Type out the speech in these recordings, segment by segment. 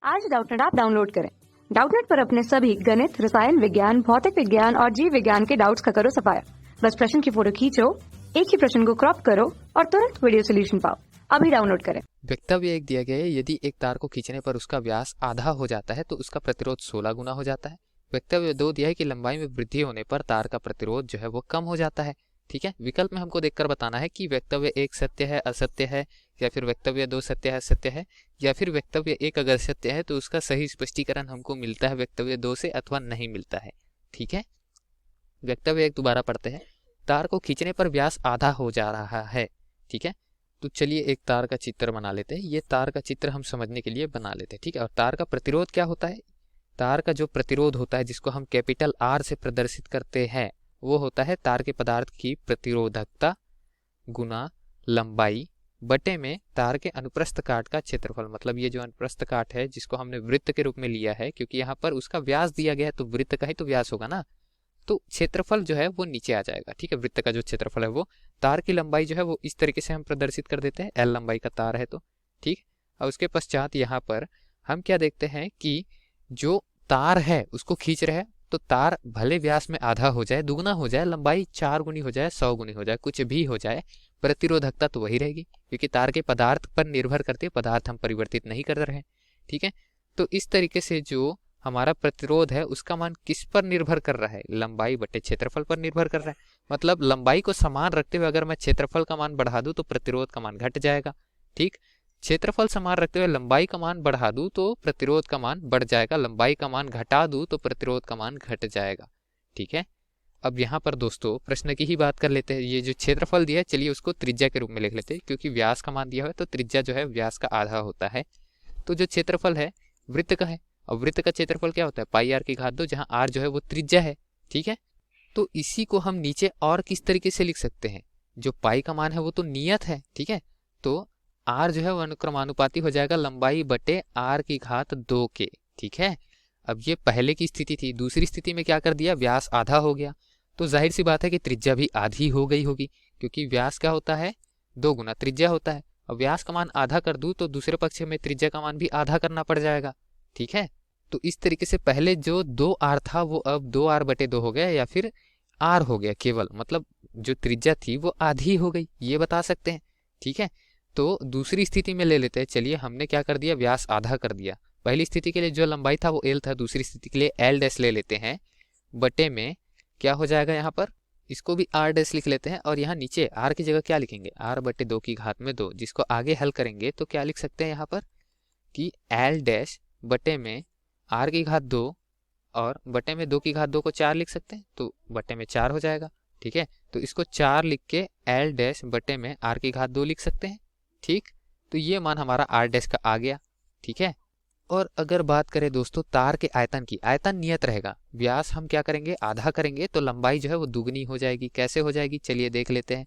आज Doubtnut app download करें। Doubtnut पर अपने सभी गणित, रसायन विज्ञान, भौतिक विज्ञान और जीव विज्ञान के डाउट्स का करो सफाया। बस प्रश्न की फोटो खींचो, एक ही प्रश्न को क्रॉप करो और तुरंत वीडियो सोल्यूशन पाओ। अभी डाउनलोड करें। वक्तव्य एक दिया गया है, यदि एक तार को खींचने पर उसका व्यास आधा हो जाता है तो उसका प्रतिरोध 16 गुना हो जाता है। वक्तव्य 2 दिया है कि लंबाई में वृद्धि होने पर तार का प्रतिरोध जो है वो कम हो जाता है। ठीक है, विकल्प में हमको देखकर बताना है कि वक्तव्य 1 सत्य है, असत्य है, या फिर वक्तव्य 2 सत्य है, असत्य है, या फिर वक्तव्य 1 अगर सत्य है तो उसका सही स्पष्टीकरण हमको मिलता है वक्तव्य 2 से अथवा नहीं मिलता है। ठीक है, वक्तव्य 1 दोबारा पढ़ते हैं। तार को खींचने पर व्यास आधा हो जा रहा है। ठीक है, तो चलिए एक तार का चित्र बना लेते हैं। ये तार का चित्र हम समझने के लिए बना लेते हैं। ठीक है, और तार का प्रतिरोध क्या होता है? तार का जो प्रतिरोध होता है जिसको हम कैपिटल आर से प्रदर्शित करते हैं वो होता है तार के पदार्थ की प्रतिरोधकता गुना लंबाई बटे में तार के अनुप्रस्थ काट का क्षेत्रफल। मतलब ये जो अनुप्रस्थ काट है जिसको हमने वृत्त के रूप में लिया है, क्योंकि यहाँ पर उसका व्यास दिया गया है तो वृत्त का ही तो व्यास होगा ना, तो क्षेत्रफल जो है वो नीचे आ जाएगा। ठीक है, वृत्त का जो क्षेत्रफल है वो, तार की लंबाई जो है वो इस तरीके से हम प्रदर्शित कर देते हैं, एल लंबाई का तार है तो। ठीक, और उसके पश्चात यहाँ पर हम क्या देखते हैं कि जो तार है उसको खींच रहे हैं तो तार भले व्यास में आधा हो जाए, दुगना हो जाए, लंबाई 4 गुनी हो जाए, 100 गुनी हो जाए, कुछ भी हो जाए, प्रतिरोधकता तो वही रहेगी, क्योंकि तार के पदार्थ पर निर्भर करते पदार्थ हम परिवर्तित नहीं कर रहे हैं। ठीक है, तो इस तरीके से जो हमारा प्रतिरोध है उसका मान किस पर निर्भर कर रहा है? लंबाई बटे क्षेत्रफल पर निर्भर कर रहा है। मतलब लंबाई को समान रखते हुए अगर मैं क्षेत्रफल का मान बढ़ा दूं तो प्रतिरोध का मान घट जाएगा। ठीक, क्षेत्रफल समान रखते हुए लंबाई का मान बढ़ा दूं तो प्रतिरोध का मान बढ़ जाएगा, लंबाई का मान घटा दूं तो प्रतिरोध का मान घट जाएगा। ठीक है, अब यहाँ पर दोस्तों प्रश्न की ही बात कर लेते हैं। ये जो क्षेत्रफल दिया है चलिए उसको त्रिज्या के रूप में लिख लेते हैं, क्योंकि व्यास का मान दिया हुआ है तो त्रिज्या जो है व्यास का आधा होता है। तो जो क्षेत्रफल है वृत्त का है, और वृत्त का क्षेत्रफल क्या होता है? पाई आर की घात 2, जहां आर जो है वो त्रिज्या है। ठीक है, तो इसी को हम नीचे और किस तरीके से लिख सकते हैं? जो पाई का मान है वो तो नियत है। ठीक है, तो आर जो है वो अनुक्रमानुपाती हो जाएगा लंबाई बटे आर की घात 2 के। ठीक है, अब ये पहले की स्थिति थी। दूसरी स्थिति में क्या कर दिया? व्यास आधा हो गया, तो जाहिर सी बात है कि त्रिज्या भी आधी हो गई होगी, क्योंकि व्यास क्या होता है? 2 गुना त्रिज्या होता है। अब व्यास का मान आधा कर दूं तो दूसरे पक्ष में त्रिज्या का मान भी आधा करना पड़ जाएगा। ठीक है, तो इस तरीके से पहले जो 2 आर था वो अब 2 आर बटे 2 हो गया, या फिर आर हो गया केवल, मतलब जो त्रिज्या थी वो आधी हो गई, ये बता सकते हैं। ठीक है, तो दूसरी स्थिति में ले लेते हैं। चलिए हमने क्या कर दिया? व्यास आधा कर दिया। पहली स्थिति के लिए जो लंबाई था वो एल था, दूसरी स्थिति के लिए एल डैश ले लेते हैं, बटे में क्या हो जाएगा यहाँ पर? इसको भी आर डैश लिख लेते हैं, और यहाँ नीचे आर की जगह क्या लिखेंगे? आर बटे 2 की घात में 2, जिसको आगे हल करेंगे तो क्या लिख सकते हैं यहाँ पर कि एल डैश बटे में आर की घात 2 और बटे में 2 की घात 2 को 4 लिख सकते हैं, तो बटे में 4 हो जाएगा। ठीक है, तो इसको 4 लिख के एल डैश बटे में आर की घात 2 लिख सकते हैं। ठीक, तो ये मान हमारा आर डैश का आ गया। ठीक है, और अगर बात करें दोस्तों तार के आयतन की, आयतन नियत रहेगा, व्यास हम क्या करेंगे? आधा करेंगे, तो लंबाई जो है वो दुगनी हो जाएगी। कैसे हो जाएगी? चलिए देख लेते हैं।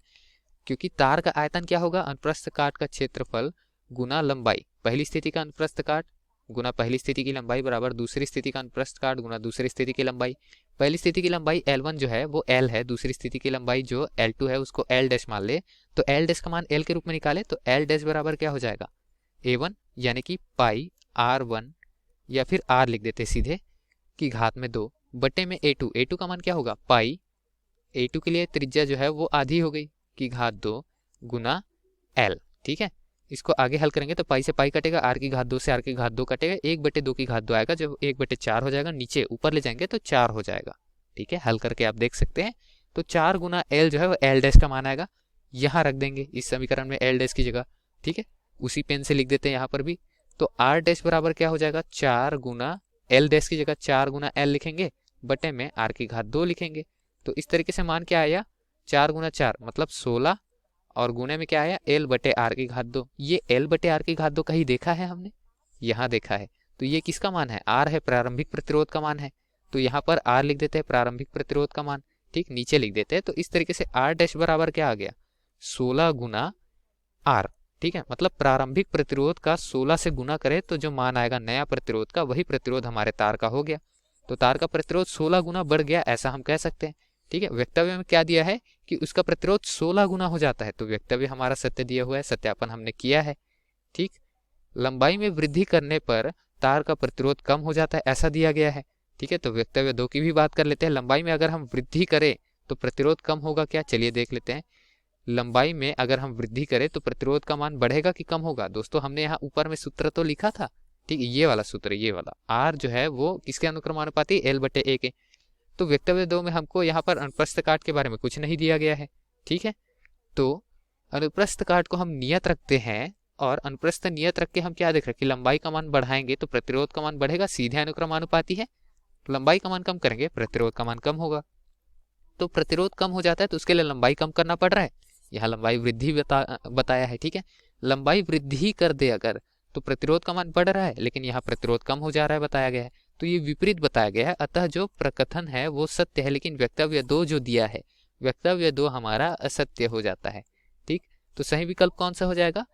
क्योंकि तार का आयतन क्या होगा? अनुप्रस्थ काट का क्षेत्रफल गुना लंबाई। पहली स्थिति का अनुप्रस्थ काट गुना पहली स्थिति की लंबाई बराबर दूसरी स्थिति का अनुप्रस्थ काट गुना दूसरी स्थिति की लंबाई। पहली स्थिति की लंबाई L1 जो है वो L है, दूसरी स्थिति की लंबाई जो L2 है उसको L डैश मान ले, तो L डैश का मान L के रूप में निकाले तो L डैश बराबर क्या हो जाएगा? A1 यानी कि पाई R1, या फिर R लिख देते सीधे, की घात में 2 बटे में A2। A2 का मान क्या होगा? पाई, A2 के लिए त्रिज्या जो है वो आधी हो गई, की घात 2 गुना L। ठीक है, इसको आगे हल करेंगे तो पाई से पाई कटेगा, आर की घात 2 से आर की घात 2 कटेगा, 1 बटे 2 की घात 2 आएगा, जब 1 बटे 4 हो जाएगा, नीचे ऊपर ले जाएंगे तो 4 हो जाएगा। ठीक है, हल करके आप देख सकते हैं, तो 4 गुना एल जो है वो एल डैश का मान आएगा, यहाँ रख देंगे इस समीकरण में एल डैश की जगह। ठीक है, उसी पेन से लिख देते हैं यहाँ पर भी, तो आर डैश बराबर क्या हो जाएगा? 4 गुना एल डैश की जगह 4 गुना एल लिखेंगे, बटे में आर की घात 2 लिखेंगे। तो इस तरीके से मान क्या आया? 4 गुना 4 मतलब 16, और गुणे में क्या आया? एल बटे आर की घात 2। ये एल बटे आर की घात 2 कहीं देखा है हमने? यहाँ देखा है। तो ये किसका मान है? आर है, प्रारंभिक प्रतिरोध का मान है, तो यहाँ पर आर लिख देते हैं, प्रारंभिक प्रतिरोध का मान। ठीक, नीचे लिख देते हैं, तो इस तरीके से आर डैश बराबर क्या आ गया? 16 गुना आर। ठीक है, मतलब प्रारंभिक प्रतिरोध का 16 से गुना करें तो जो मान आएगा नया प्रतिरोध का, वही प्रतिरोध हमारे तार का हो गया। तो तार का प्रतिरोध 16 गुना बढ़ गया, ऐसा हम कह सकते हैं। ठीक है, वक्तव्य में क्या दिया है कि उसका प्रतिरोध 16 गुना हो जाता है, तो वक्तव्य हमारा सत्य दिया हुआ है, सत्यापन हमने किया है। ठीक, लंबाई में वृद्धि करने पर तार का प्रतिरोध कम हो जाता है, ऐसा दिया गया है। ठीक है, तो वक्तव्य 2 की भी बात कर लेते हैं। लंबाई में अगर हम वृद्धि करें तो प्रतिरोध कम होगा क्या, चलिए देख लेते हैं। लंबाई में अगर हम वृद्धि करें तो प्रतिरोध का मान बढ़ेगा कि कम होगा। दोस्तों हमने यहाँ ऊपर में सूत्र तो लिखा था, ठीक है, ये वाला सूत्र, ये वाला आर जो है वो किसके अनुक्रमानुपाती, L/A के। तो वक्तव्य 2 में हमको यहाँ पर अनुप्रस्थ काट के बारे में कुछ नहीं दिया गया है। ठीक है, तो अनुप्रस्थ काट को हम नियत रखते हैं और अनुप्रस्थ नियत रख के हम क्या देख रहे हैं कि लंबाई का मान बढ़ाएंगे तो प्रतिरोध का मान बढ़ेगा, सीधे अनुक्रमानुपाती है। लंबाई का मान कम करेंगे प्रतिरोध का मान कम होगा। तो प्रतिरोध कम हो जाता है तो उसके लिए लंबाई कम करना पड़ रहा है, यहाँ लंबाई वृद्धि बताया है। ठीक है, लंबाई वृद्धि कर दे अगर तो प्रतिरोध का मान बढ़ रहा है, लेकिन यहाँ प्रतिरोध कम हो जा रहा है बताया गया है, तो ये विपरीत बताया गया है। अतः जो प्रकथन है वो सत्य है, लेकिन वक्तव्य 2 जो दिया है, वक्तव्य 2 हमारा असत्य हो जाता है। ठीक, तो सही विकल्प कौन सा हो जाएगा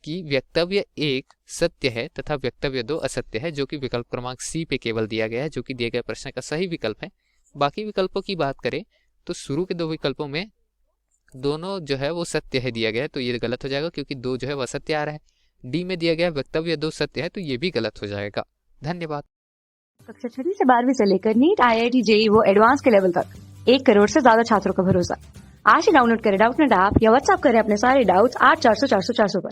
कि वक्तव्य 1 सत्य है तथा वक्तव्य 2 असत्य है, जो कि विकल्प क्रमांक सी पे केवल दिया गया है, जो कि दिए गए प्रश्न का सही विकल्प है। बाकी विकल्पों की बात करें तो शुरू के 2 विकल्पों में दोनों जो है वो सत्य है दिया गया है, तो ये गलत हो जाएगा क्योंकि 2 जो है वो असत्य आ रहा है। डी में दिया गया वक्तव्य 2 सत्य है, तो ये भी गलत हो जाएगा। धन्यवाद। कक्षा 6 से 12वीं से लेकर नीट, IIT, JEE वो एडवांस के लेवल तक 1 करोड़ से ज्यादा छात्रों का भरोसा। आज ही डाउनलोड करें डाउटनेट ऐप या व्हाट्सएप करें अपने सारे डाउट्स 8400 400 400 पर।